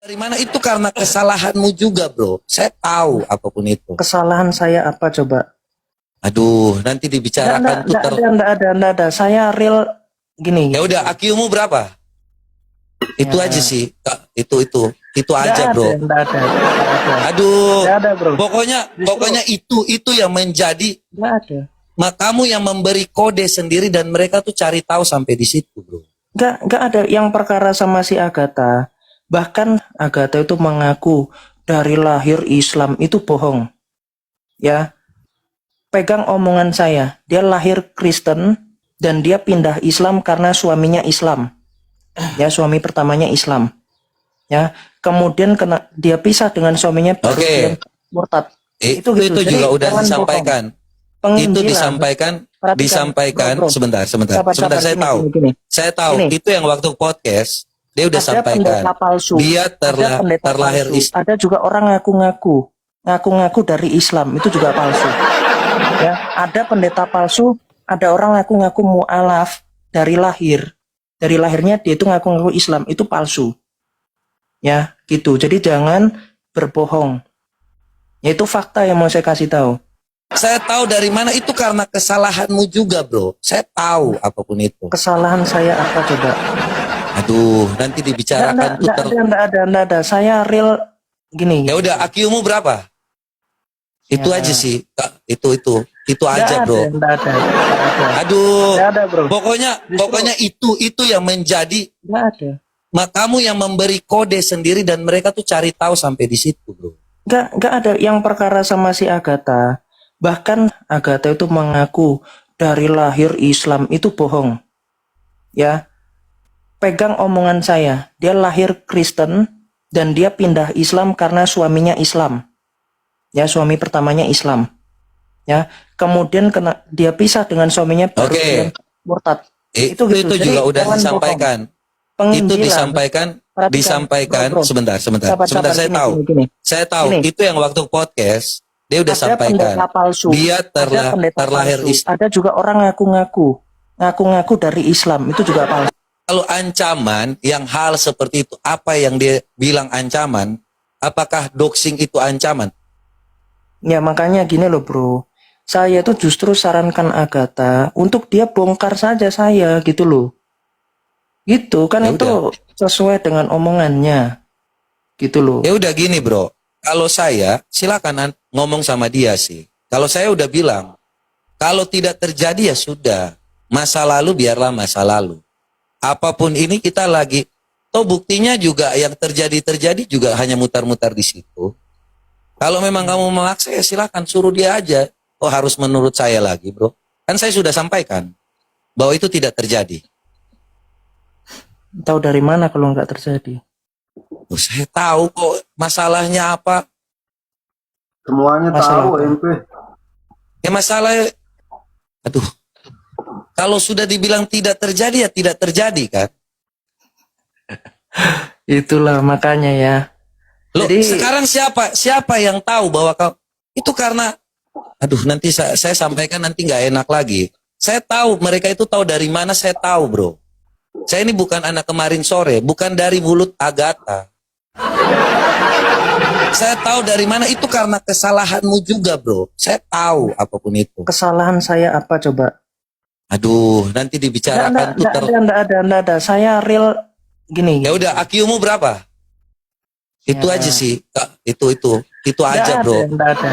Dari mana itu karena kesalahanmu juga, bro. Saya tahu apapun itu. Kesalahan saya apa coba? Aduh, nanti dibicarakan tuh Enggak ada. Saya real gini. Ya udah, IQ-mu berapa? Itu Ya. aja sih. Itu aja, bro. Enggak ada. Aduh. Enggak ada, bro. Pokoknya itu yang menjadi. Enggak ada. Kamu yang memberi kode sendiri dan mereka tuh cari tahu sampai di situ, bro. Enggak ada yang perkara sama si Agatha. Bahkan Agatha itu mengaku dari lahir Islam itu bohong. Ya. Pegang omongan saya. Dia lahir Kristen dan dia pindah Islam karena suaminya Islam. Ya, suami pertamanya Islam. Ya, kemudian dia pisah dengan suaminya baru dia murtad. Itu juga udah disampaikan. Itu disampaikan sebentar saya tahu. Saya tahu itu yang waktu podcast dia udah sampaikan. Dia terlahir Islam. Ada juga orang ngaku-ngaku dari Islam, itu juga palsu. Ya, ada pendeta palsu, ada orang ngaku-ngaku mu'alaf dari lahir. Dari lahirnya dia itu ngaku-ngaku Islam, itu palsu. Ya, gitu. Jadi jangan berbohong. Ya, itu fakta yang mau saya kasih tahu. Saya tahu dari mana itu karena kesalahanmu juga, bro. Saya tahu apapun itu. Kesalahan saya apa coba? Aduh, nanti dibicarakan tuh Enggak ada. Saya real gini. Ya udah, IQ-mu berapa? Itu aja sih. Itu aja, bro. Enggak ada. Aduh. Enggak ada, bro. Pokoknya itu yang menjadi. Enggak ada. Kamu yang memberi kode sendiri dan mereka tuh cari tahu sampai di situ, bro. Enggak ada yang perkara sama si Agatha. Bahkan Agatha itu mengaku dari lahir Islam itu bohong. Ya. Pegang omongan saya. Dia lahir Kristen dan dia pindah Islam karena suaminya Islam. Ya, suami pertamanya Islam. Ya, kemudian dia pisah dengan suaminya baru dia murtad. Itu juga udah disampaikan. Itu disampaikan sebentar saya tahu itu yang waktu podcast dia udah sampaikan. Dia terlahir Islam. Ada juga orang ngaku-ngaku dari Islam, itu juga palsu. Kalau ancaman yang hal seperti itu, apa yang dia bilang ancaman, apakah doxing itu ancaman? Ya, makanya gini loh, bro. Saya tuh justru sarankan Agatha untuk dia bongkar saja saya, gitu loh. Gitu kan, itu sesuai dengan omongannya. Gitu loh. Ya udah gini, bro. Kalau saya silakan ngomong sama dia sih. Kalau saya udah bilang, kalau tidak terjadi ya sudah. Masa lalu biarlah masa lalu. Apapun ini kita lagi, toh buktinya juga yang terjadi juga hanya mutar-mutar di situ. Kalau memang kamu memaksa ya silakan suruh dia aja. Oh harus menurut saya lagi, bro. Kan saya sudah sampaikan bahwa itu tidak terjadi. Tahu dari mana kalau nggak terjadi? Oh, saya tahu kok masalahnya apa. Semuanya tahu, MP. Ya masalah, aduh. Kalau sudah dibilang tidak terjadi ya tidak terjadi kan? Itulah makanya ya. Loh, jadi sekarang siapa yang tahu bahwa kau itu karena aduh nanti saya sampaikan nanti nggak enak lagi. Saya tahu mereka itu tahu dari mana, saya tahu, bro. Saya ini bukan anak kemarin sore, bukan dari mulut Agatha. Saya tahu dari mana itu karena kesalahanmu juga, bro. Saya tahu apapun itu. Kesalahan saya apa coba? Aduh, nanti dibicarakan tuh enggak ada. Saya real gini. Ya udah, IQ-mu berapa? Itu aja sih. Itu aja, bro. Enggak ada.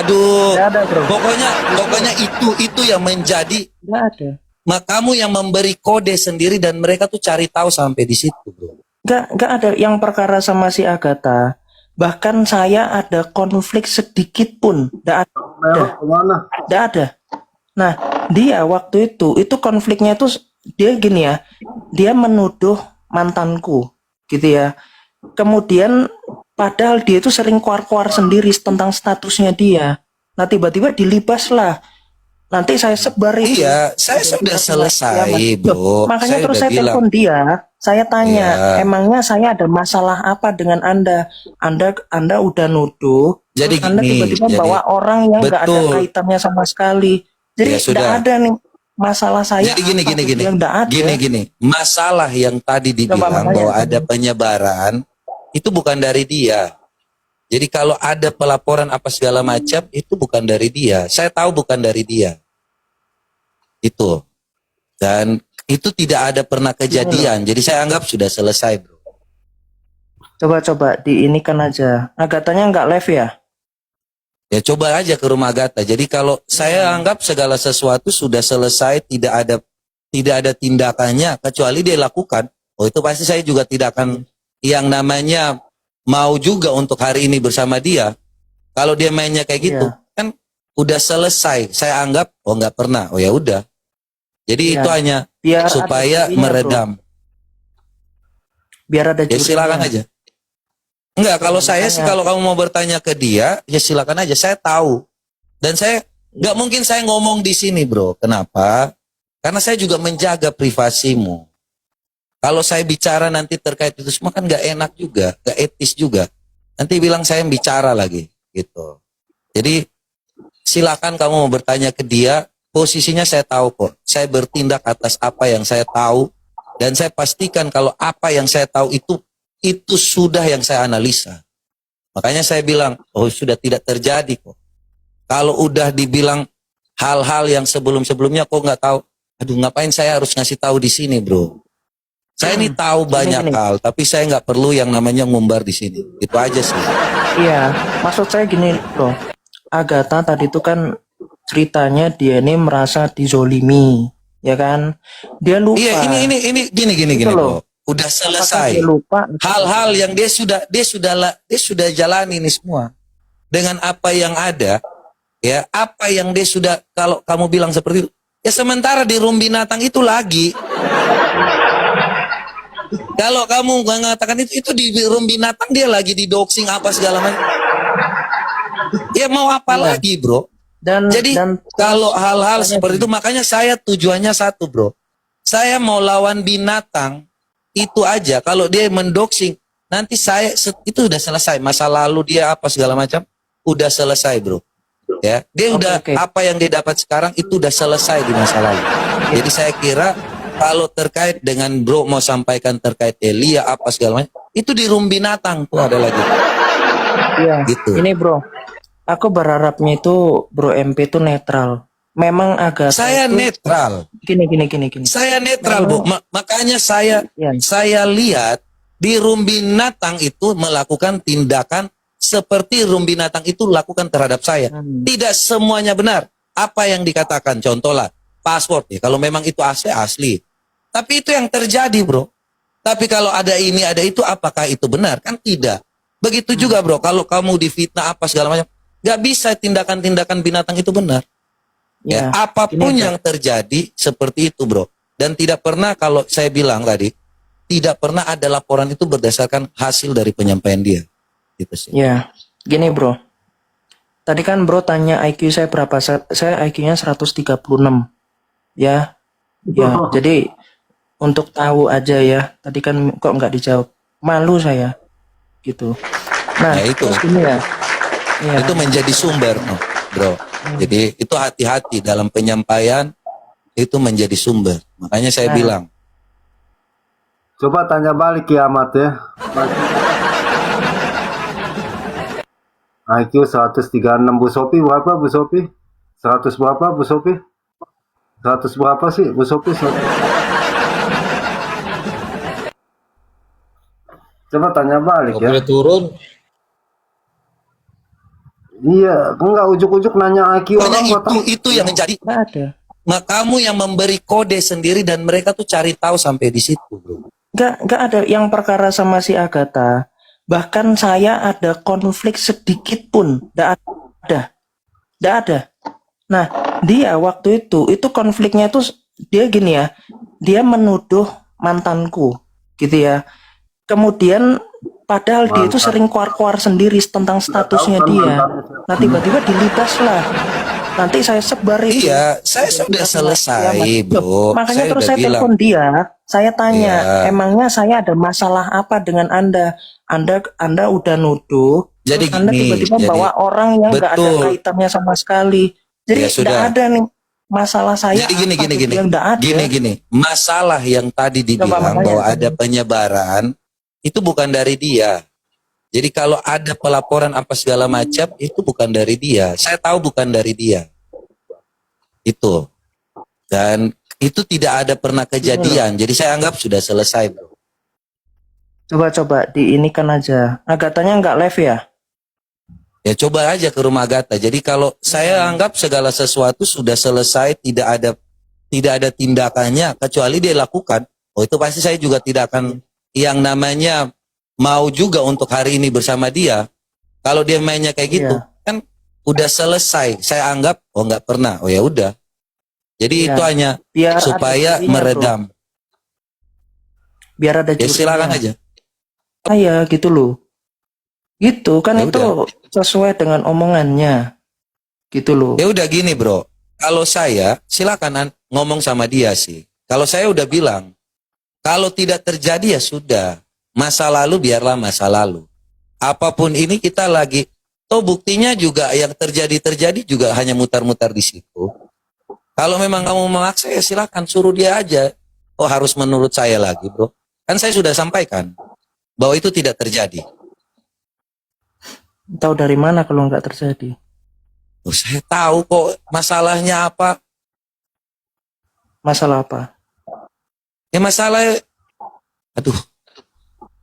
Aduh. Enggak ada, bro. Pokoknya itu yang menjadi. Enggak ada. Kamu yang memberi kode sendiri dan mereka tuh cari tahu sampai di situ, bro. Enggak ada yang perkara sama si Agatha. Bahkan saya ada konflik sedikit pun. Enggak ada. Nah, dia waktu itu konfliknya itu dia gini ya. Dia menuduh mantanku, gitu ya. Kemudian padahal dia itu sering keluar-keluar sendiri tentang statusnya dia. Nah, tiba-tiba dilibas lah. Nanti saya sebar itu. Iya, saya sudah selesai, bro. Makanya terus saya telepon dia. Saya tanya, emangnya saya ada masalah apa dengan Anda? Anda udah nuduh. Jadi Anda tiba-tiba bawa orang yang nggak ada kaitannya sama sekali. Jadi tidak ada nih masalah saya. Jadi gini. Masalah yang tadi dibilang bahwa ada penyebaran, itu bukan dari dia. Jadi kalau ada pelaporan apa segala macam, itu bukan dari dia. Saya tahu bukan dari dia. Itu. Dan itu tidak ada pernah kejadian. Jadi saya anggap sudah selesai, bro. Coba diinikan aja. Agatanya nggak live ya? Ya coba aja ke rumah Agatha. Jadi kalau saya anggap segala sesuatu sudah selesai, tidak ada tindakannya kecuali dia lakukan. Oh itu pasti saya juga tidak akan yang namanya mau juga untuk hari ini bersama dia. Kalau dia mainnya kayak gitu, kan udah selesai. Saya anggap oh nggak pernah. Oh ya udah. Jadi itu hanya Biar supaya ada jurinya, meredam. Biar ada Ya silakan aja. Enggak, kalau saya sih kalau kamu mau bertanya ke dia, ya silakan aja. Saya tahu. Dan saya nggak mungkin saya ngomong di sini, bro. Kenapa? Karena saya juga menjaga privasimu. Kalau saya bicara nanti terkait itu semua kan nggak enak juga, nggak etis juga. Nanti bilang saya yang bicara lagi, gitu. Jadi silakan kamu mau bertanya ke dia. Posisinya saya tahu kok. Saya bertindak atas apa yang saya tahu dan saya pastikan kalau apa yang saya tahu itu sudah yang saya analisa. Makanya saya bilang, oh sudah tidak terjadi kok. Kalau udah dibilang hal-hal yang sebelum-sebelumnya kok nggak tahu. Aduh, ngapain saya harus ngasih tahu di sini, bro? Saya ini tahu banyak hal, tapi saya nggak perlu yang namanya ngumbar di sini. Itu aja sih. Iya, maksud saya gini loh. Agatha tadi itu kan ceritanya dia ini merasa dizolimi, ya kan? Dia lupa. Iya, ini gini loh. bro. Udah selesai. Dia lupa. Hal-hal yang dia sudah jalani ini semua dengan apa yang ada, ya apa yang dia sudah. Kalau kamu bilang seperti itu, ya sementara di Room Binatang itu lagi. Kalau kamu mengatakan itu di Room Binatang dia lagi di doxing apa segala macam. Ya mau apa lagi, bro? Jadi kalau hal-hal seperti itu, makanya saya tujuannya satu, bro. Saya mau lawan binatang itu aja. Kalau dia mendoxing, nanti saya itu udah selesai. Masa lalu dia apa segala macam, udah selesai, bro. Ya, dia udah apa yang dia dapat sekarang itu udah selesai di masa lalu. Jadi saya kira kalau terkait dengan bro mau sampaikan terkait Elia apa segala macam, itu di Room Binatang tuh ada lagi. Iya. Gitu. Ini bro, aku berharapnya itu bro MP itu netral. Memang agak. Saya itu, netral. Gini. Saya netral, Bu. Makanya saya lihat di Room Binatang itu melakukan tindakan seperti Room Binatang itu lakukan terhadap saya. Tidak semuanya benar. Apa yang dikatakan, contohlah paspor ya. Kalau memang itu asli. Tapi itu yang terjadi, bro. Tapi kalau ada ini, ada itu, apakah itu benar? Kan tidak. Begitu juga, bro. Kalau kamu difitnah apa segala macam, nggak bisa tindakan-tindakan binatang itu benar. Ya, apapun yang terjadi seperti itu, bro. Dan tidak pernah, kalau saya bilang tadi, tidak pernah ada laporan itu berdasarkan hasil dari penyampaian dia. Gitu sih. Ya, gini, bro. Tadi kan bro tanya IQ saya berapa? Saya IQ-nya 136. Ya. Jadi untuk tahu aja ya. Tadi kan kok nggak dijawab. Malu saya. Gitu. Nah, itu gini ya. Itu menjadi sumber, bro. Jadi itu hati-hati dalam penyampaian, itu menjadi sumber. Makanya saya bilang. Coba tanya balik kiamat ya. IQ 136 Bu Sopi berapa Bu Sopi? 100 berapa Bu Sopi? 100 berapa sih Bu Sopi? Coba tanya balik ya. Boleh turun. Iya, enggak ujuk-ujuk nanya IQ orang itu yang menjadi. Nggak ada. Nah, kamu yang memberi kode sendiri dan mereka tuh cari tahu sampai di situ, bro. Nggak ada yang perkara sama si Agatha. Bahkan saya ada konflik sedikit pun. Nggak ada. Nah, dia waktu itu konfliknya itu dia gini ya. Dia menuduh mantanku, gitu ya. Kemudian padahal dia itu sering keluar-keluar sendiri tentang statusnya dia. Nah, tiba-tiba dilibas lah. Nanti saya sebar itu. Iya, saya sudah selesai, bro. Makanya terus saya telepon dia. Saya tanya, emangnya saya ada masalah apa dengan Anda? Anda udah nuduh. Jadi Anda tiba-tiba bawa orang yang nggak ada kaitannya sama sekali. Jadi tidak ada nih masalah saya. Jadi gini. Yang nggak ada. Gini. Masalah yang tadi dibilang bahwa ada penyebaran itu bukan dari dia. Jadi kalau ada pelaporan apa segala macam, itu bukan dari dia. Saya tahu bukan dari dia. Itu. Dan itu tidak ada pernah kejadian. Jadi saya anggap sudah selesai, bro. Coba diinikan aja. Agatanya nggak live ya? Ya coba aja ke rumah Agatha. Jadi kalau saya anggap segala sesuatu sudah selesai, tidak ada tindakannya kecuali dia lakukan. Oh itu pasti saya juga tidak akan yang namanya mau juga untuk hari ini bersama dia. Kalau dia mainnya kayak gitu, kan udah selesai. Saya anggap oh nggak pernah. Oh ya udah. Jadi itu hanya Biar supaya ada jurinya, meredam. bro. Biar ada Ya jurinya. silakan aja. Ya gitu loh. Gitu kan Ya itu udah. sesuai dengan omongannya. Gitu loh. Ya udah gini bro. Kalau saya silakan ngomong sama dia sih. Kalau saya udah bilang, kalau tidak terjadi ya sudah. Masa lalu biarlah masa lalu. Apapun ini kita lagi. Toh buktinya juga yang terjadi juga hanya mutar-mutar di situ. Kalau memang kamu memaksa ya silakan suruh dia aja. Oh harus menurut saya lagi bro. Kan saya sudah sampaikan bahwa itu tidak terjadi. Tahu dari mana kalau nggak terjadi? Oh, saya tahu kok masalahnya apa. Masalah apa? Ya masalah, aduh.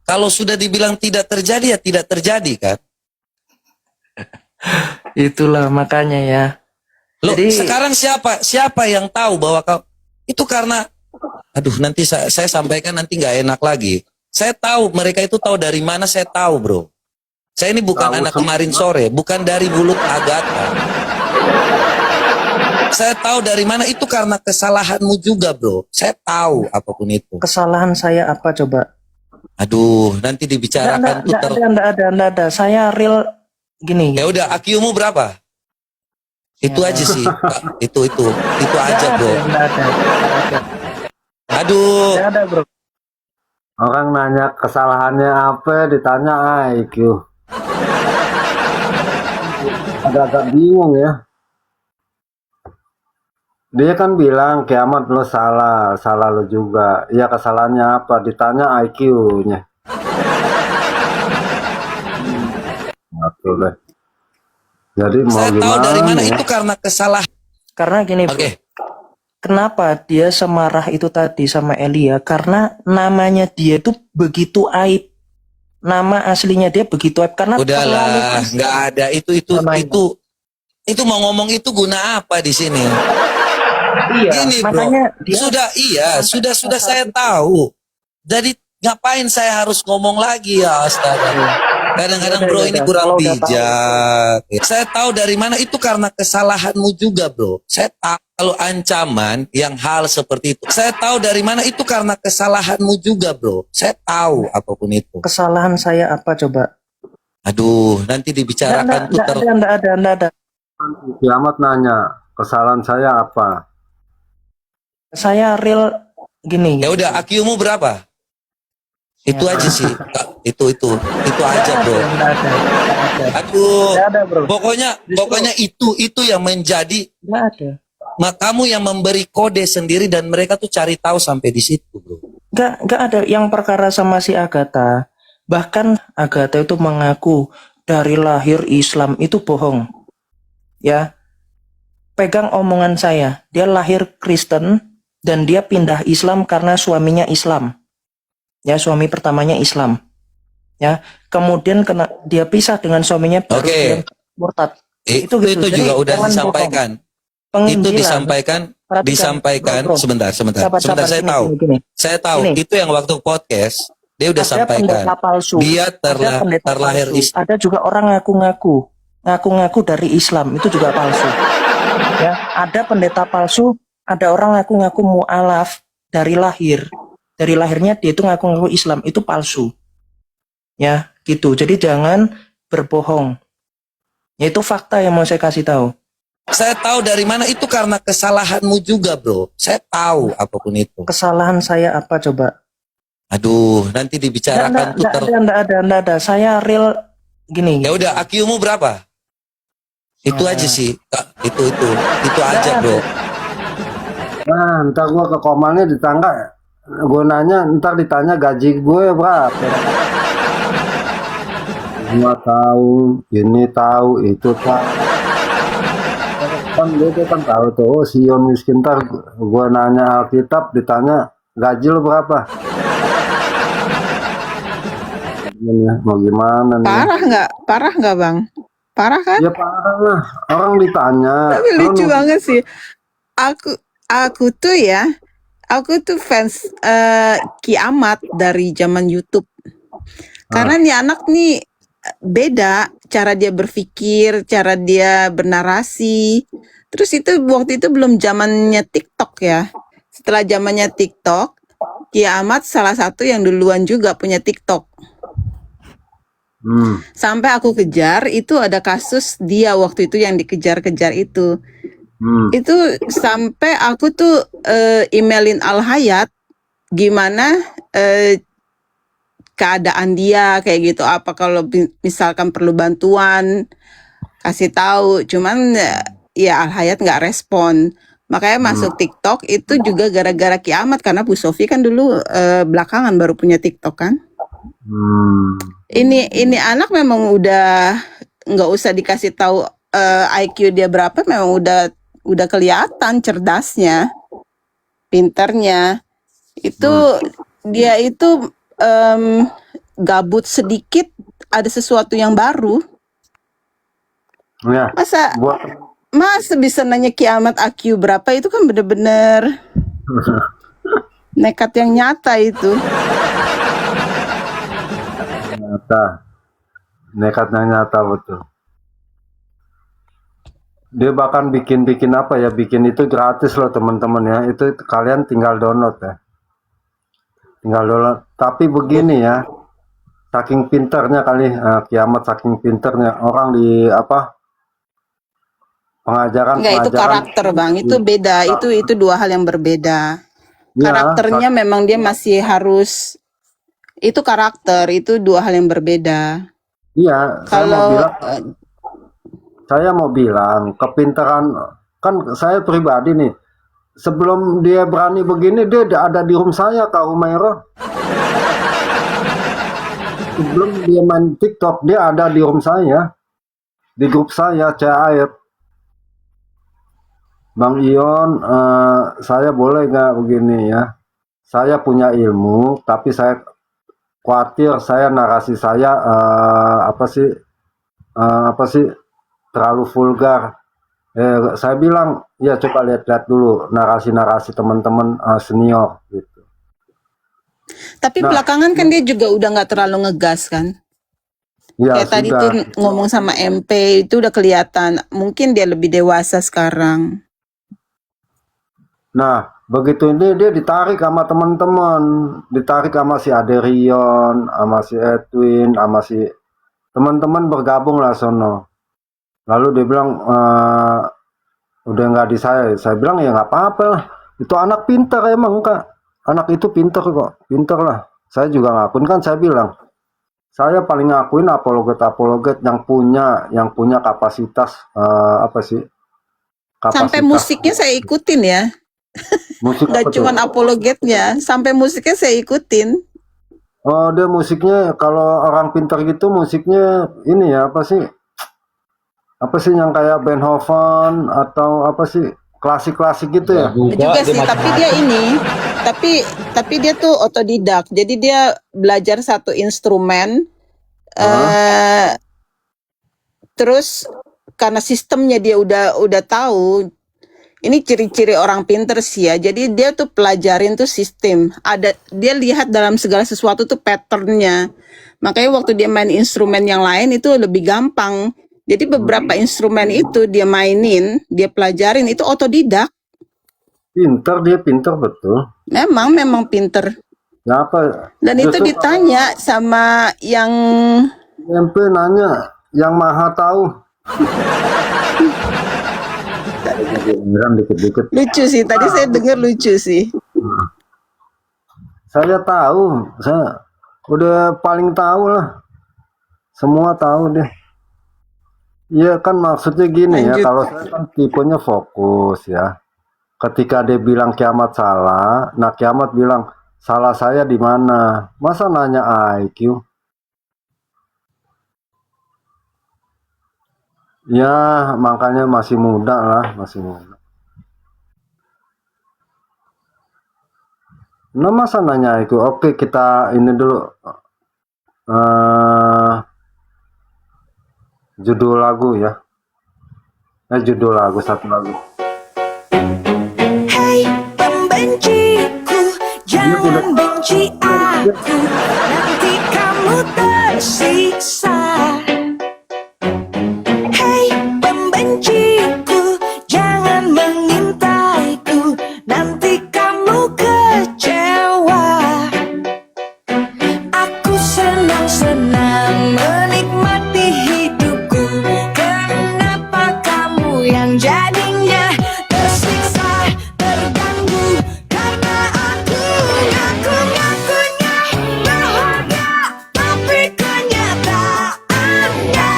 Kalau sudah dibilang tidak terjadi ya tidak terjadi kan. Itulah makanya ya. Loh, Jadi sekarang siapa yang tahu bahwa kau itu karena aduh nanti saya sampaikan nanti nggak enak lagi. Saya tahu mereka itu tahu dari mana saya tahu, bro. Saya ini bukan anak kemarin sore, bukan dari mulut Agatha. Saya tahu dari mana itu karena kesalahanmu juga, bro. Saya tahu apapun itu. kesalahan saya apa coba? Aduh, nanti dibicarakan tuh Nggak ada. Saya real gini. Ya udah, IQ-mu berapa? Itu aja sih, Pak. Itu aja, bro. Nggak ada. Aduh. Nggak ada, bro. Orang nanya kesalahannya apa, ditanya IQ. Agak-agak bingung ya. Dia kan bilang kiamat lo salah lo juga. Ya kesalahannya apa? Ditanya IQ-nya. Betul deh. Jadi mau Saya tahu gimana? dari mana ya? itu karena kesalahan. Karena gini, bro. Oke. Kenapa dia semarah itu tadi sama Elia? Karena namanya dia itu begitu aib. Nama aslinya dia begitu aib karena Udahlah, nggak ada itu mau ngomong itu guna apa di sini? Iya, Gini, bro. makanya dia Sudah saya tahu. Jadi ngapain saya harus ngomong lagi ya, astaga. Kadang-kadang bro ini kurang bijak. Saya tahu dari mana itu karena kesalahanmu juga, bro. Saya tahu kalau ancaman yang hal seperti itu. Saya tahu dari mana itu karena kesalahanmu juga, bro. Saya tahu apapun itu. kesalahan saya apa coba? Aduh, nanti dibicarakan tuh Nggak ada. Kiamat nanya kesalahan saya apa? Saya real gini. Ya udah, IQ-mu berapa? Itu aja sih. Itu aja, bro. Nggak ada. Aduh. Nggak ada, bro. Pokoknya itu yang menjadi Nggak ada. kamu yang memberi kode sendiri dan mereka tuh cari tahu sampai di situ, bro. Nggak ada yang perkara sama si Agatha. Bahkan Agatha itu mengaku dari lahir Islam itu bohong. Ya. Pegang omongan saya. Dia lahir Kristen dan dia pindah Islam karena suaminya Islam. Ya, suami pertamanya Islam. Ya, kemudian dia pisah dengan suaminya baru dia murtad. Itu juga udah disampaikan. Itu disampaikan sebentar saya tahu. Saya tahu itu yang waktu podcast dia udah sampaikan. Dia terlahir Islam. Ada juga orang ngaku-ngaku dari Islam, itu juga palsu. Ya, ada pendeta palsu, ada orang ngaku-ngaku mu'alaf dari lahir. Dari lahirnya dia itu ngaku-ngaku Islam, itu palsu. Ya, gitu. Jadi jangan berbohong. Ya, itu fakta yang mau saya kasih tahu. Saya tahu dari mana itu karena kesalahanmu juga, bro. Saya tahu apapun itu. Kesalahan saya apa coba? Aduh, nanti dibicarakan tuh Nggak ada. Saya real gini. Ya udah, IQ-mu berapa? Itu aja sih. Itu aja, bro. Nah, ntar gua ke Komangnya di tangga ya. Gue nanya, ntar ditanya gaji gue berapa. Semua tahu, ini tahu, itu tahu. Kan dia kan tahu tuh, oh Sion miskin, ntar gue nanya Alkitab, ditanya gaji lo berapa? Mau gimana nih? Parah nggak bang? Parah kan? Ya parah lah, orang ditanya, Tapi lo lucu nu- banget sih. Aku tuh ya, aku tuh fans Kiamat dari zaman YouTube. Karena ah, nih anak nih beda cara dia berpikir, cara dia bernarasi. Terus itu waktu itu belum zamannya TikTok ya. Setelah zamannya TikTok, Kiamat salah satu yang duluan juga punya TikTok. hmm, Sampai aku kejar, itu ada kasus dia waktu itu yang dikejar-kejar itu. hmm, Itu sampai aku tuh emailin Al Hayat gimana keadaan dia kayak gitu. Apa kalau misalkan perlu bantuan, kasih tahu. Cuman ya Al Hayat nggak respon. Makanya masuk TikTok itu juga gara-gara Kiamat karena Bu Sofi kan dulu belakangan baru punya TikTok kan. hmm. Ini anak memang udah nggak usah dikasih tahu IQ dia berapa, memang udah kelihatan cerdasnya, pinternya. Itu dia itu gabut sedikit ada sesuatu yang baru. Ya, Masa buat bisa nanya Kiamat IQ berapa, itu kan bener-bener nekat yang nyata itu. nyata, nekatnya nyata betul. Dia bahkan bikin apa ya, bikin itu gratis loh teman-teman ya. Itu kalian tinggal download ya. Tinggal download. Tapi begini ya, saking pinternya kali Kiamat, saking pinternya orang di apa Enggak, itu karakter bang, itu beda, itu dua hal yang berbeda. Ya, Karakternya memang dia masih harus, itu karakter, itu dua hal yang berbeda. iya, Kalau saya mau bilang kepintaran, kan saya pribadi nih, sebelum dia berani begini dia ada di room saya Kak Humaira. Sebelum dia main TikTok dia ada di room saya, di grup saya CAF. Bang Ion, saya boleh nggak begini ya? Saya punya ilmu, tapi saya khawatir saya narasi saya apa sih terlalu vulgar. Saya bilang ya coba lihat-lihat dulu narasi-narasi teman-teman senior gitu. tapi Nah, belakangan kan dia juga udah nggak terlalu ngegas kan. ya Kayak tadi sudah. tuh ngomong sama MP itu udah kelihatan, mungkin dia lebih dewasa sekarang. Nah, begitu ini dia ditarik sama teman-teman, ditarik sama si Aderion, sama si Edwin, sama si teman-teman bergabung lah sono. Lalu dia bilang udah nggak di saya. Saya bilang ya nggak apa-apa lah. Itu anak pintar emang Kak. Anak itu pintar kok, pintar lah. Saya juga ngakuin kan, saya bilang saya paling ngakuin apologet yang punya kapasitas apa sih? Sampai Kapasitas musiknya saya ikutin ya, musik nggak apa tuh? cuman apologetnya, sampai musiknya saya ikutin. Oh, dia musiknya kalau orang pintar gitu musiknya ini ya apa sih? Apa sih yang kayak Beethoven atau apa sih? Klasik-klasik gitu ya? Juga sih, tapi dia ini, tapi dia tuh otodidak. Jadi dia belajar satu instrumen, terus karena sistemnya dia udah tahu. Ini ciri-ciri orang pinter sih ya. Jadi dia tuh pelajarin tuh sistem. Dia lihat dalam segala sesuatu tuh patternnya. Makanya waktu dia main instrumen yang lain itu lebih gampang. Jadi beberapa instrumen itu dia mainin, dia pelajarin, itu otodidak. Pintar, dia pintar betul. Memang pinter. Ya apa? Dan itu Justru ditanya sama yang MP nanya yang maha tahu. Dikit-dikit. lucu sih. Tadi saya dengar lucu sih. Saya tahu, saya udah paling tahu lah. Semua tahu deh. Iya kan maksudnya gini ya, Lanjut. kalau saya kan tipenya fokus ya. Ketika dia bilang Kiamat salah, nah Kiamat bilang salah saya di mana? Masa nanya IQ? Ya, makanya masih muda lah, masih muda. Nah, masa nanya itu? Oke, kita ini dulu. eh Judul lagu ya. Judul lagu, satu lagu. Hai pembenciku, jangan benci aku, nanti kamu tersiksa. Hai pembenciku, jangan mengintaiku, nanti kamu kecewa. Aku senang-senang menikmati hidupku, kenapa kamu yang jadinya tersiksa, terganggu, karena aku ngaku-ngakunya bahagia, tapi kenyataannya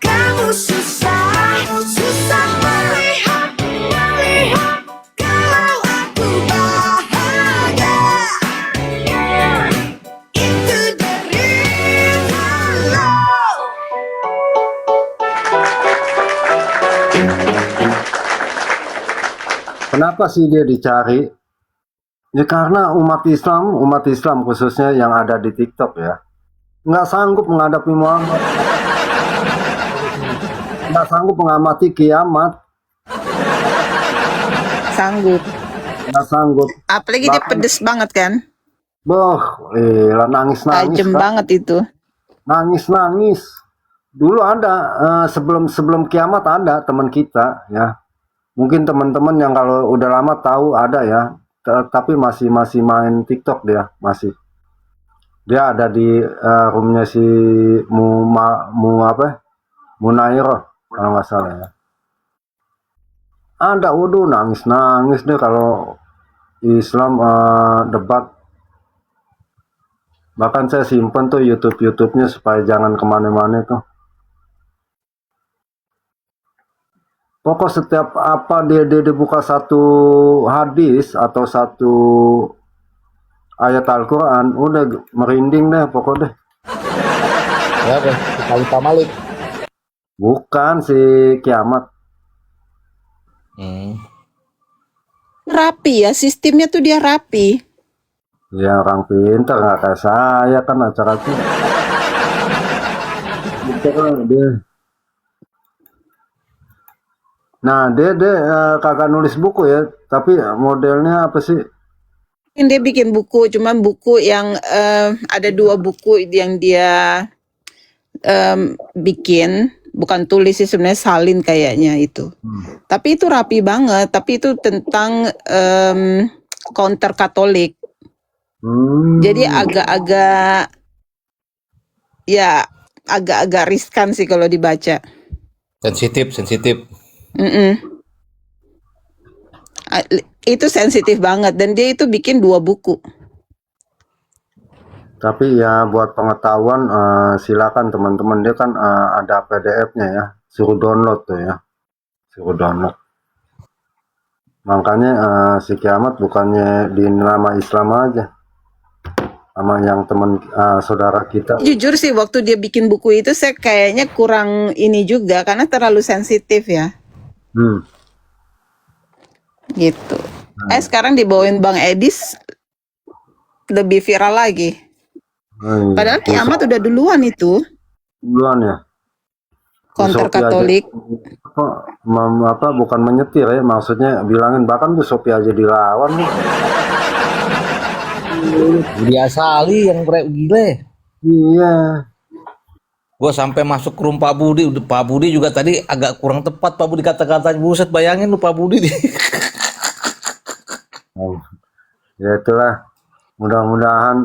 kamu susah, susah melihat kalau aku bahagia. Itu derita lo. Kenapa sih dia dicari? Ya karena umat Islam khususnya yang ada di TikTok ya, nggak sanggup menghadapi Muhammad, nggak sanggup mengamati kiamat, Sanggup. nggak sanggup. Apalagi dia Bahkan, pedes banget kan? boh, nangis-nangis Tajem kan, banget itu. nangis-nangis. Dulu ada sebelum kiamat ada teman kita ya. Mungkin teman-teman yang kalau udah lama tahu ada ya, tapi masih main TikTok dia masih. Dia ada di roomnya si Munairo kalau nggak salah ya. Ada waduh nangis deh kalau Islam debat. Bahkan saya simpen tuh YouTube-nya supaya jangan kemana-mana tuh. Pokok setiap apa dia buka satu hadis atau satu ayat Al-Quran, udah merinding deh pokok deh. Ya deh, kali Pak Malik. Bukan si kiamat. Rapi ya, sistemnya tuh dia rapi. Ya orang pintar nggak kayak saya kan acaranya. Pintar dia. Nah dia kagak nulis buku ya, tapi modelnya apa sih? Dia bikin buku, cuman buku yang ada 2 buku yang dia bikin, bukan tulis sih sebenarnya, salin kayaknya itu. Tapi itu rapi banget, tapi itu tentang counter Katolik. Jadi agak-agak ya agak-agak riskan sih kalau dibaca. Sensitif. Itu sensitif banget dan dia itu bikin 2 buku. Tapi ya buat pengetahuan silakan teman-teman, dia kan ada PDF-nya ya, suruh download tuh ya, suruh download. Makanya si kiamat bukannya di nama Islam aja, sama yang teman saudara kita. Jujur sih waktu dia bikin buku itu saya kayaknya kurang ini juga karena terlalu sensitif ya. Gitu. Sekarang dibawain Bang Edis lebih viral lagi. Padahal kiamat udah duluan itu. Duluan ya. Counter Shopee Katolik. Aja, bukan menyetir ya, maksudnya bilangin bahkan tuh Shopee aja dilawan nih. Biasa Ali yang gile. Iya. Gue sampai masuk ke rumah Pak Budi. Pak Budi juga tadi agak kurang tepat Pak Budi kata-katanya. Buset, bayangin lu Pak Budi nih. Ya itulah. Mudah-mudahan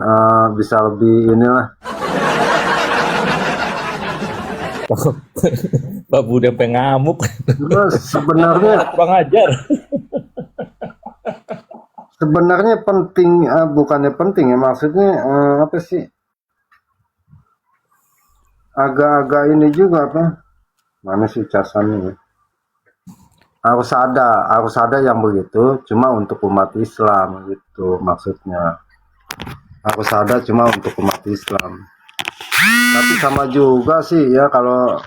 bisa lebih inilah. Pak Budi sampai ngamuk. Terus sebenarnya Kurang ajar. sebenarnya penting, bukannya penting ya, maksudnya apa sih? Agak-agak ini juga apa? Mana sih casannya? Harus ada yang begitu, cuma untuk umat Islam gitu maksudnya. Harus ada cuma untuk umat Islam. Tapi sama juga sih ya kalau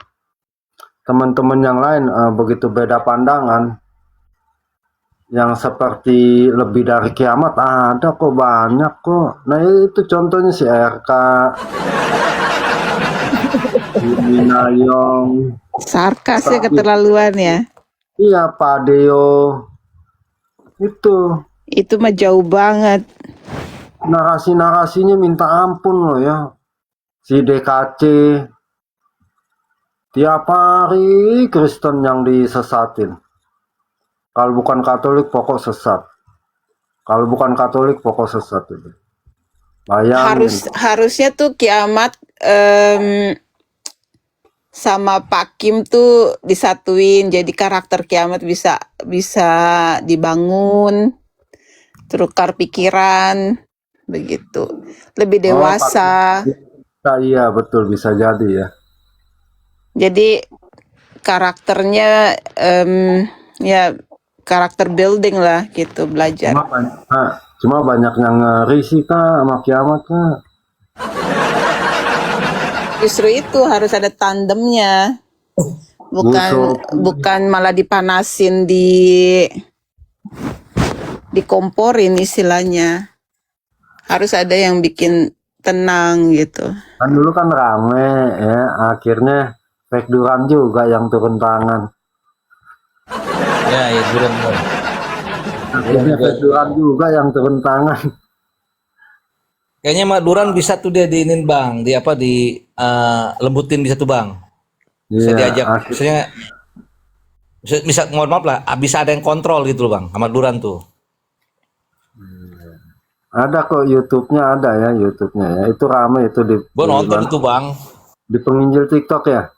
teman-teman yang lain begitu beda pandangan. Yang seperti lebih dari kiamat ada kok, banyak kok. Nah itu contohnya si RK, si Minayong, Sarkas ya keterlaluan ya. iya Pak Deo. Itu mah jauh banget. Narasi-narasinya minta ampun loh ya. Si DKC, tiap hari Kristen yang disesatin. Kalau bukan Katolik pokok sesat. Kalau bukan Katolik pokok sesat itu. Bayangin. Harusnya tuh kiamat sama Pak Kim tuh disatuin, jadi karakter kiamat bisa dibangun, tukar pikiran begitu, lebih dewasa. Iya betul, bisa jadi ya. Jadi karakternya ya karakter building lah gitu, belajar. Cuma banyak yang ngeri sih Kak sama kiamat Kak. Justru itu harus ada tandemnya, bukan malah dipanasin, dikomporin istilahnya. Harus ada yang bikin tenang gitu. Kan dulu kan rame ya, akhirnya Fake Duran juga yang turun tangan. Ya, Duran. Akhirnya Fake Duran juga yang turun tangan. Kayaknya Mak Duran bisa tuh dia diinin Bang, lembutin bisa tuh Bang. Bisa diajak, misalnya bisa mohon maaf lah, bisa ada yang kontrol gitu loh Bang, sama Duran tuh. Ada kok YouTube-nya, ada ya YouTube-nya ya. Itu rame itu Gua nonton itu Bang. Di penginjil TikTok ya.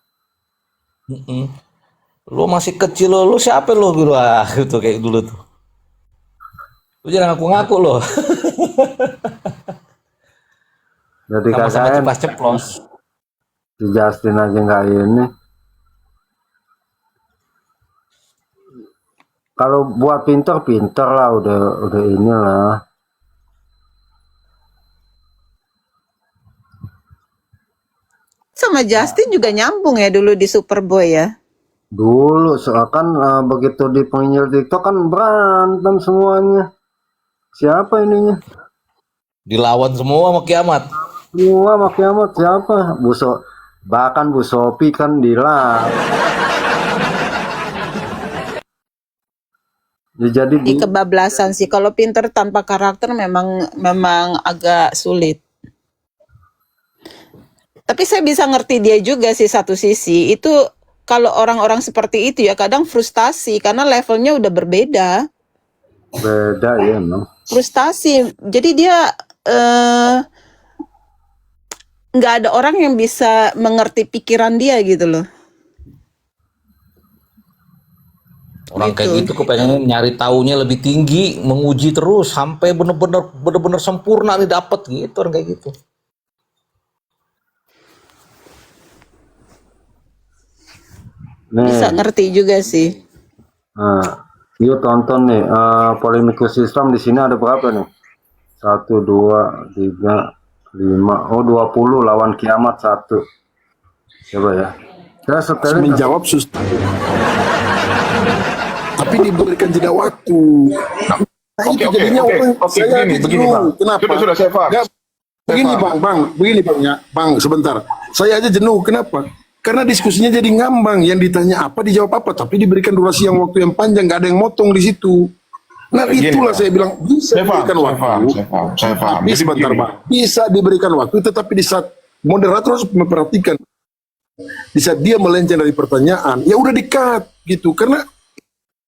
Lu masih kecil lu siapa lu gitu gitu kayak dulu tuh. Lu jangan ngaku-ngaku lo. Jadi Sama-sama KKN ceplos. si Justin aja nggak ini. Kalau buat pinter lah, udah inilah. Sama Justin juga nyambung ya dulu di Superboy ya. Dulu kan begitu di penginjil TikTok kan berantem semuanya. Siapa ininya? Dilawan semua sama kiamat. Semua sama kiamat siapa? Bahkan Bu Sophie kan dilawan. Ya, jadi Di kebablasan sih. Kalau pinter tanpa karakter memang agak sulit. Tapi saya bisa ngerti dia juga sih satu sisi. Itu kalau orang-orang seperti itu ya kadang frustasi karena levelnya udah berbeda. beda ya emang. Frustasi. Jadi dia nggak ada orang yang bisa mengerti pikiran dia gitu loh. Orang kayak gitu kepengen nyari taunya lebih tinggi, menguji terus sampai bener-bener sempurna nih dapet gitu orang kayak gitu. Nih, Bisa ngerti juga sih. yuk tonton nih polemikus Islam di sini ada berapa nih? 1, 2, 3, 5, 20 lawan kiamat 1. Coba ya. Saya setelin menjawab susah, tapi diberikan jeda waktu. Nah, itu jadinya orang saya begini Bang. Kenapa? Sudah saya paham. Nggak, begini bang ya, bang sebentar. Saya aja jenuh. Kenapa? Karena diskusinya jadi ngambang. Yang ditanya apa dijawab apa, tapi diberikan durasi yang waktu yang panjang, nggak ada yang motong di situ. Nah itulah saya bilang bisa diberikan waktu. Saya paham. Tapi sebentar Pak, bisa diberikan waktu, tetapi di saat moderator harus memperhatikan. Di saat dia melenceng dari pertanyaan, ya udah di-cut gitu. Karena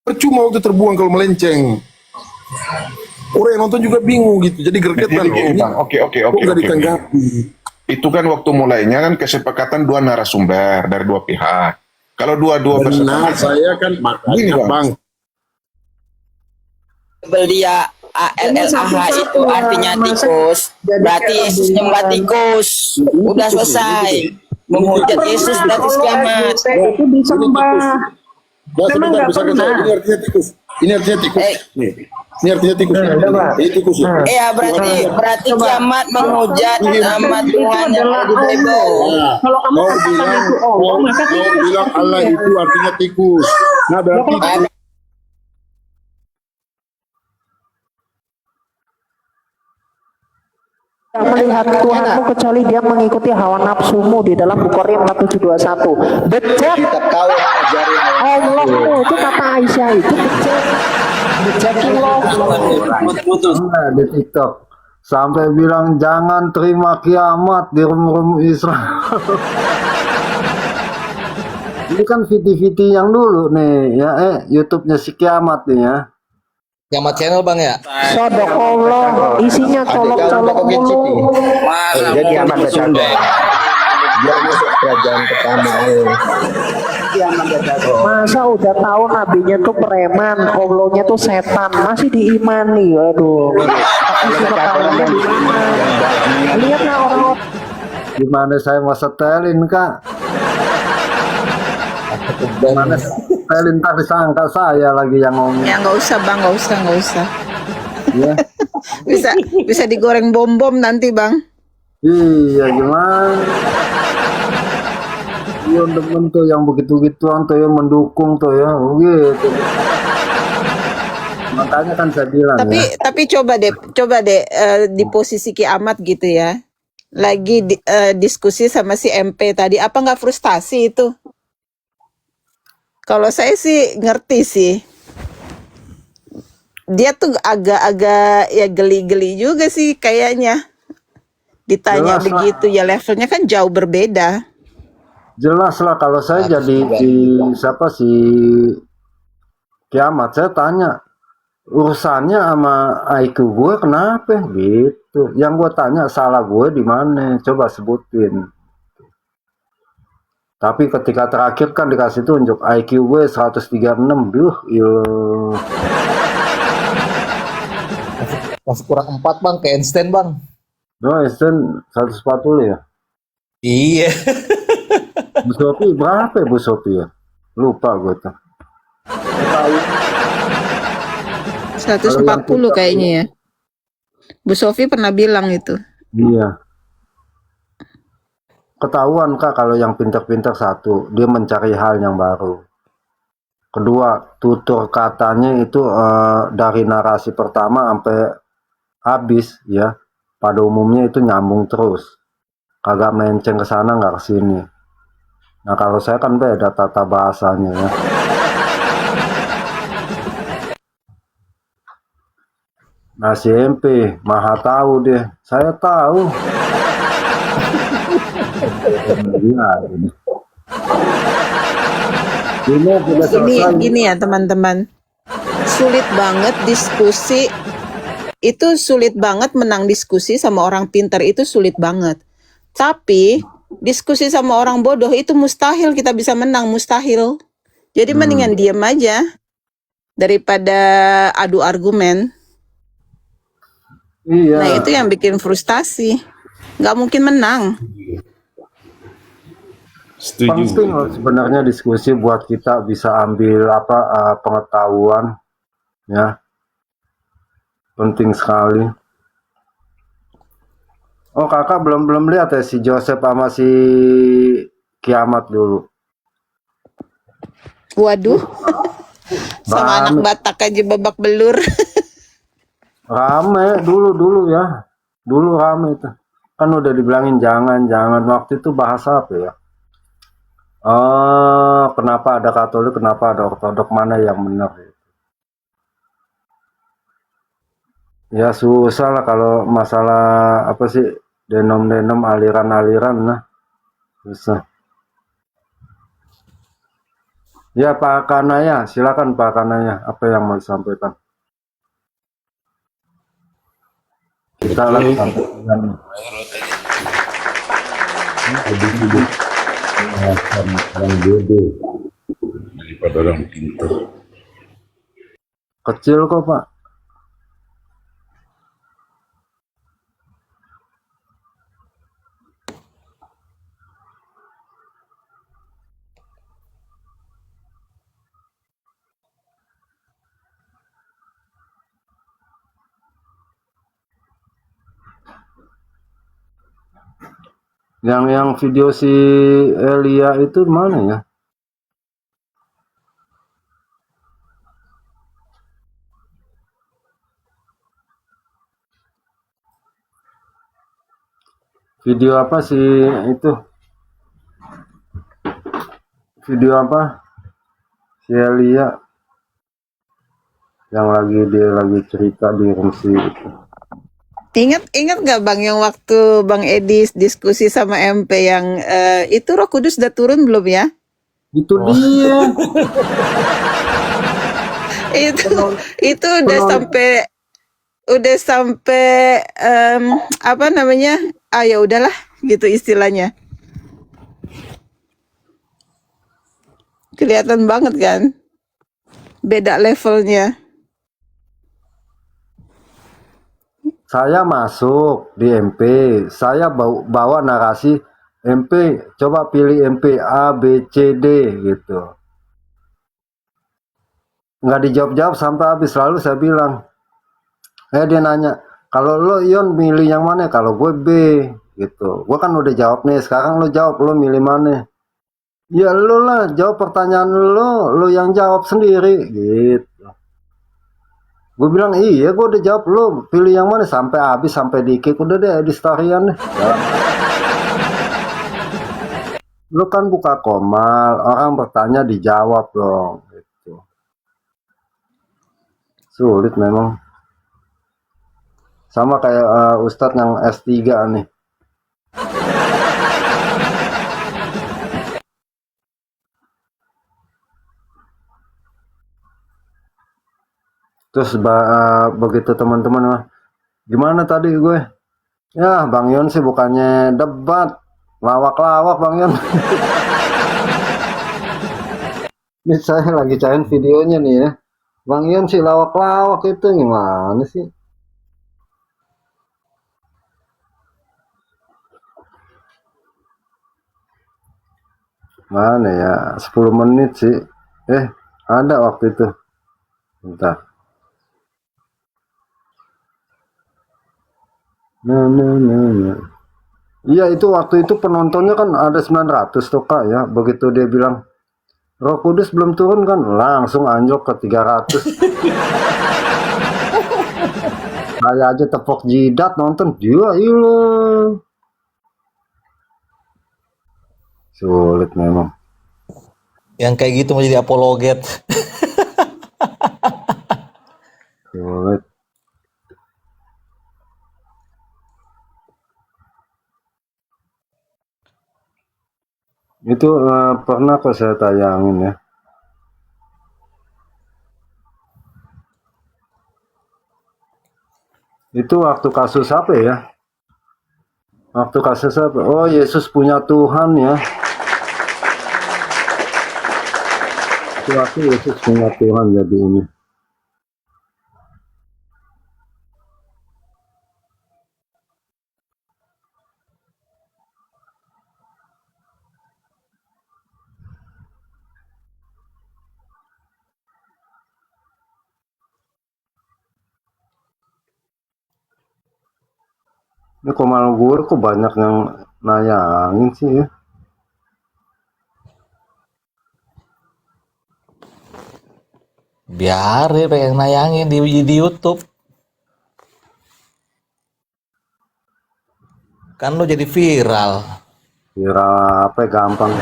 percuma waktu terbuang kalau melenceng. Orang yang nonton juga bingung gitu. Jadi gregetan. Oke. Nggak ditanggapi. Itu kan waktu mulainya kan kesepakatan dua narasumber dari dua pihak. Kalau dua-dua Benar, bersepakat, saya kan makanya Bang. Dia ALLAH itu artinya tikus, berarti Yesus nyembah tikus. Udah selesai. Menghujat Yesus berarti kiamat. Itu disembah. Memang nggak pernah. Ini artinya tikus. Ini artinya tikus. Eh. Nih. Ini artinya tikus. Ini tikus. Ya. Iya, berarti kiamat menghujat sama Tuhan yang ada di Bible. Kalau kamu Kau katakan bilang, itu Allah, maka kau bilang Allah itu artinya tikus. Nah berarti tidak melihat Tuhanmu kecuali dia mengikuti hawa nafsumu di dalam buku Rima 7:21. Bejat Allahmu itu kata Aisyah itu bejat. Bejatillah. Nah, di TikTok sampai bilang jangan terima kiamat di rum-rum Israel. Ini kan VT-VT yang dulu nih ya, YouTube-nya si kiamat nih ya. Kiamat channel bang ya. Sodok Allah isinya colok-colok mulu. Jadi amat Sunda. biar masuk kerajaan pertama. Masa udah tahu nabinya tuh preman, Allahnya tuh setan, masih diimani, aduh. Isi kepalanya di mana? Lihatlah orang-orang. Gimana saya mau setelin kak? Gimana setelin tak disangka saya lagi yang ngomong. Ya nggak usah bang, nggak usah. Ya. Bisa digoreng bom-bom nanti bang. Iya gimana? Iya temen tuh yang begitu-gituan tuh yang mendukung tuh ya, gitu. Makanya kan saya bilang Tapi coba deh di posisi kiamat gitu ya. Lagi diskusi sama si MP tadi, apa nggak frustasi itu? Kalau saya sih ngerti sih. Dia tuh agak-agak ya geli-geli juga sih kayaknya. Ditanya Jelas lah. begitu ya, levelnya kan jauh berbeda. Jelas lah kalau saya jadi di siapa sih kiamat, saya tanya urusannya sama IQ gue kenapa gitu. Yang gue tanya salah gue di mana, coba sebutin. Tapi ketika terakhir kan dikasih tunjuk IQ gue 136, Masih kurang 4 bang, ke Einstein bang. No, Einstein 140 ya. Iya. Bu Sophie berapa ya Bu Sophie ya? Lupa gue tuh. 140 kayaknya ya. Bu Sofi pernah bilang itu. Iya. Ketahuan kak kalau yang pintar-pintar satu, dia mencari hal yang baru. Kedua, tutur katanya itu dari narasi pertama sampai habis ya. Pada umumnya itu nyambung terus. Kagak menceng ke sana nggak ke sini. Nah kalau saya kan beda tata bahasanya ya. Nah si MP maha tahu deh. Saya tahu. Iya, ini. Ini sudah selesai. Gini ya teman-teman. Sulit banget diskusi. Itu sulit banget menang diskusi sama orang pintar, itu sulit banget. Tapi diskusi sama orang bodoh itu mustahil kita bisa menang, mustahil. Jadi mendingan diam aja daripada adu argumen. Iya. Nah itu yang bikin frustasi. Nggak mungkin menang. Penting loh sebenarnya diskusi buat kita bisa ambil pengetahuan ya. Penting sekali. Oh kakak belum lihat ya si Joseph sama si Kiamat dulu. Waduh. Sama anak Batak aja babak belur. Rame dulu ya. Dulu rame itu. Kan udah dibilangin jangan. Waktu itu bahasa apa ya? Kenapa ada Katolik, kenapa ada Ortodok, mana yang benar? Ya susah lah kalau masalah apa sih denom aliran lah susah. Ya Pak Kanaya, silakan Pak Kanaya, apa yang mau disampaikan? Kita lagi sampaikan. Orang bodoh daripada orang pintar. Kecil kok Pak. Yang video si Elia itu mana ya? Video apa sih itu? Video apa? Si Elia yang dia lagi cerita di Rumsi itu. Ingat nggak Bang yang waktu Bang Edi diskusi sama MP yang itu Roh Kudus udah turun belum ya? Itu dia. itu udah sampai apa namanya? Ya udahlah gitu istilahnya. Kelihatan banget kan? Beda levelnya. Saya masuk di MP, saya bawa narasi MP, coba pilih MP A, B, C, D gitu. Nggak dijawab-jawab sampai habis, lalu saya bilang, dia nanya, kalau lo Ion milih yang mana? Kalau gue B gitu. Gue kan udah jawab nih, sekarang lo jawab, lo milih mana? Ya lo lah, jawab pertanyaan lo yang jawab sendiri gitu. Gue bilang iya, gue udah jawab, lo pilih yang mana? Sampai habis, sampai dikit, udah deh di storyan deh. Lo kan buka komal, orang bertanya dijawab dong gitu. Sulit memang. Sama kayak Ustadz yang S3 nih. Terus begitu teman-teman, gimana tadi gue? Ya Bang Yon sih bukannya debat, lawak-lawak Bang Yon. Ini saya lagi cariin videonya nih ya. Bang Yon sih lawak-lawak itu gimana sih? Mana ya? 10 menit sih. Ada waktu itu. Bentar. Nah. Iya itu waktu itu penontonnya kan ada 900 tuh Kak ya. Begitu dia bilang Roh Kudus belum turun kan langsung anjlok ke 300. Saya aja tepok jidat nonton dia ilo. Sulit memang. Yang kayak gitu mau jadi apologet. Sulit. Itu pernah kok saya tayangin ya. Itu waktu kasus apa ya? Waktu kasus apa? Oh Yesus punya Tuhan ya. Itu waktu Yesus punya Tuhan jadi ini. Ini Komal gue kok banyak yang nayangin sih ya. Biarin pengen nayangin di YouTube. Kan lo jadi viral. Viral apa gampang.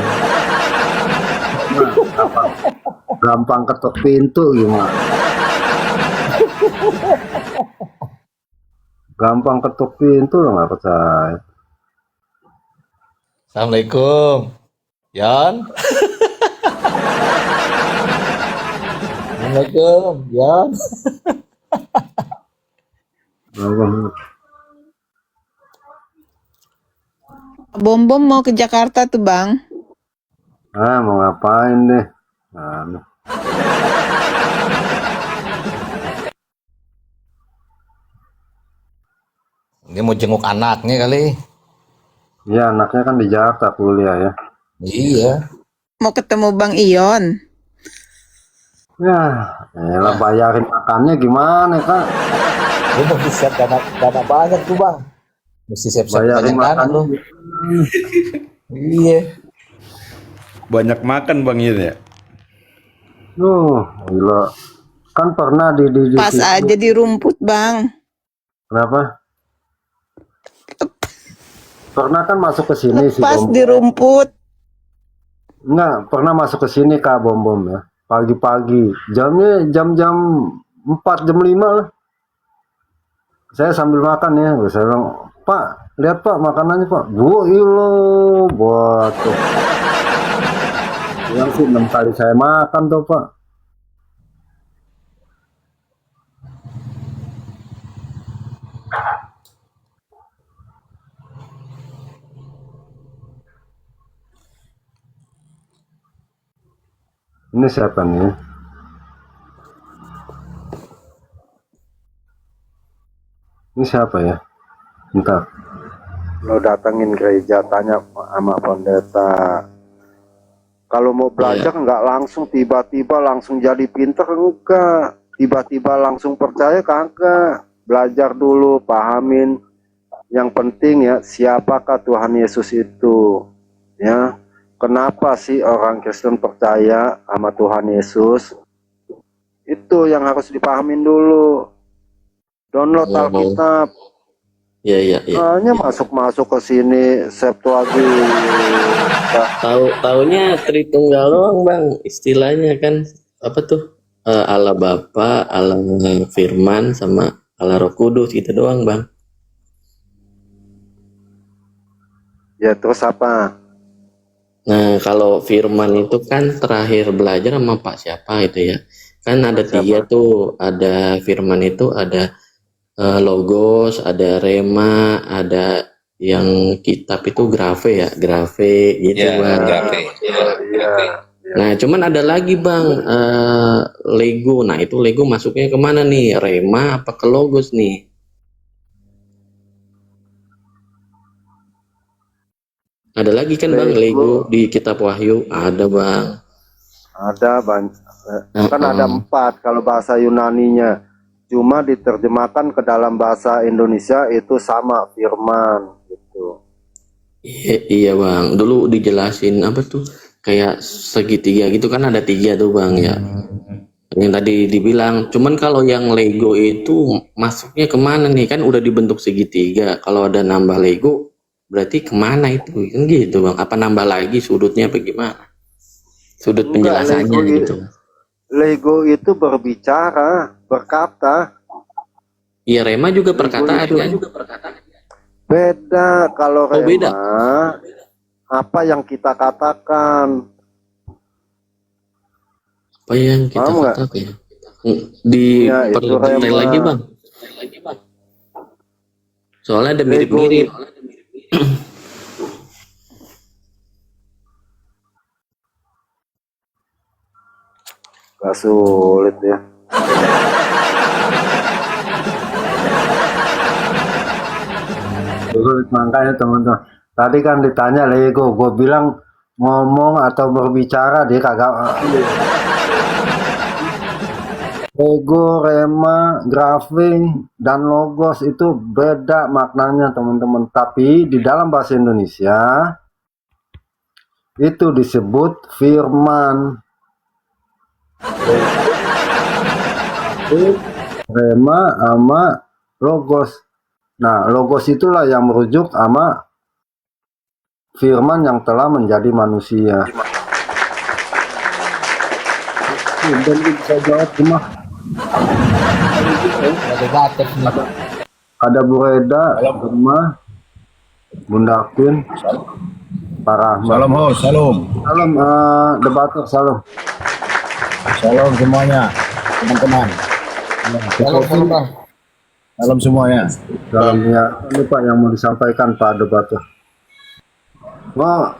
Gampang ketok pintu gimana? Gampang ketuk pintu lo nggak percaya. Assalamualaikum. Yon. Assalamualaikum, Yon. Bom mau ke Jakarta tuh Bang. Mau ngapain deh? Dia mau jenguk anaknya kali. Iya anaknya kan di Jakarta kuliah ya. Iya. Mau ketemu Bang Ion. Ya, elah bayarin makannya gimana Kak? Lu mau bisa dana banyak tuh Bang. Mesti siap-siap Bayarin banyak makan lo. Iya. Banyak makan bang ini ya. Gila. Kan pernah di Pas aja di rumput, Bang. Kenapa? Pernah kan masuk ke sini si Pas Bom. di rumput. Enggak, pernah masuk ke sini Kak Bom ya. Pagi-pagi. Jamnya jam-jam 4, jam 5 lah. Saya sambil makan ya. Saya bilang, Pak, lihat Pak makanannya Pak. Bu, ilo buat tuh. Yang sih 6 kali saya makan tuh Pak. Ini siapa nih? Ini siapa ya? Bentar. Lo datengin gereja, tanya sama pendeta. Kalau mau belajar nggak langsung tiba-tiba langsung jadi pinter, enggak. Tiba-tiba langsung percaya kagak. Belajar dulu, pahamin. Yang penting ya, siapakah Tuhan Yesus itu? Ya. Kenapa sih orang Kristen percaya sama Tuhan Yesus? Itu yang harus dipahamin dulu. Download Alkitab. Iya. Hanya masuk ke sini Septuaginta. Taunya Tritunggal doang bang, istilahnya kan apa tuh? Allah Bapa, Allah Firman, sama Allah Roh Kudus gitu doang bang. Ya terus apa? Nah kalau Firman itu kan terakhir belajar sama Pak siapa itu ya? Kan ada tiga tuh, ada Firman itu ada Logos, ada Rema, ada yang kitab itu Grafe ya, Grafe gitu bang. Grafe. Nah cuman ada lagi bang, Lego. Nah itu Lego masuknya kemana nih? Rema apa ke Logos nih? Ada lagi kan bang Lego di kitab Wahyu, ada bang. Ada kan ada 4 kalau bahasa Yunaninya. Cuma diterjemahkan ke dalam bahasa Indonesia itu sama Firman gitu. Iya bang, dulu dijelasin apa tuh kayak segitiga gitu kan, ada 3 tuh bang ya. Yang tadi dibilang, cuman kalau yang Lego itu masuknya kemana nih? Kan udah dibentuk segitiga. Kalau ada nambah Lego, berarti kemana itu? Kan gitu bang. Apa nambah lagi sudutnya apa gimana? Sudut penjelasannya gitu. Lego itu berbicara, berkata. Iya Rema juga perkataan kan? Beda kalau Rema. Beda. Apa yang kita katakan? Apa yang kita Paham nggak? katakan? Di Ya, itu perletai Rema. lagi bang. Soalnya ada mirip-mirip. Gak sulit ya. Sulit makanya teman-teman. Tadi kan ditanya Lego, gue bilang ngomong atau berbicara dia kagak. Lego, Rema, Graphing, dan Logos itu beda maknanya teman-teman. Tapi di dalam bahasa Indonesia itu disebut firman. Rema sama Logos. Nah, Logos itulah yang merujuk sama firman yang telah menjadi manusia. Dan bisa jawab cuma ada Bu Reda, Rema, Bunda Queen, Pak Rahmat. Salam host, salam. Salam debater, salam. Salam semuanya, teman-teman. Salam semuanya. Salam ya. Ini Pak yang mau disampaikan Pak debater. Wah,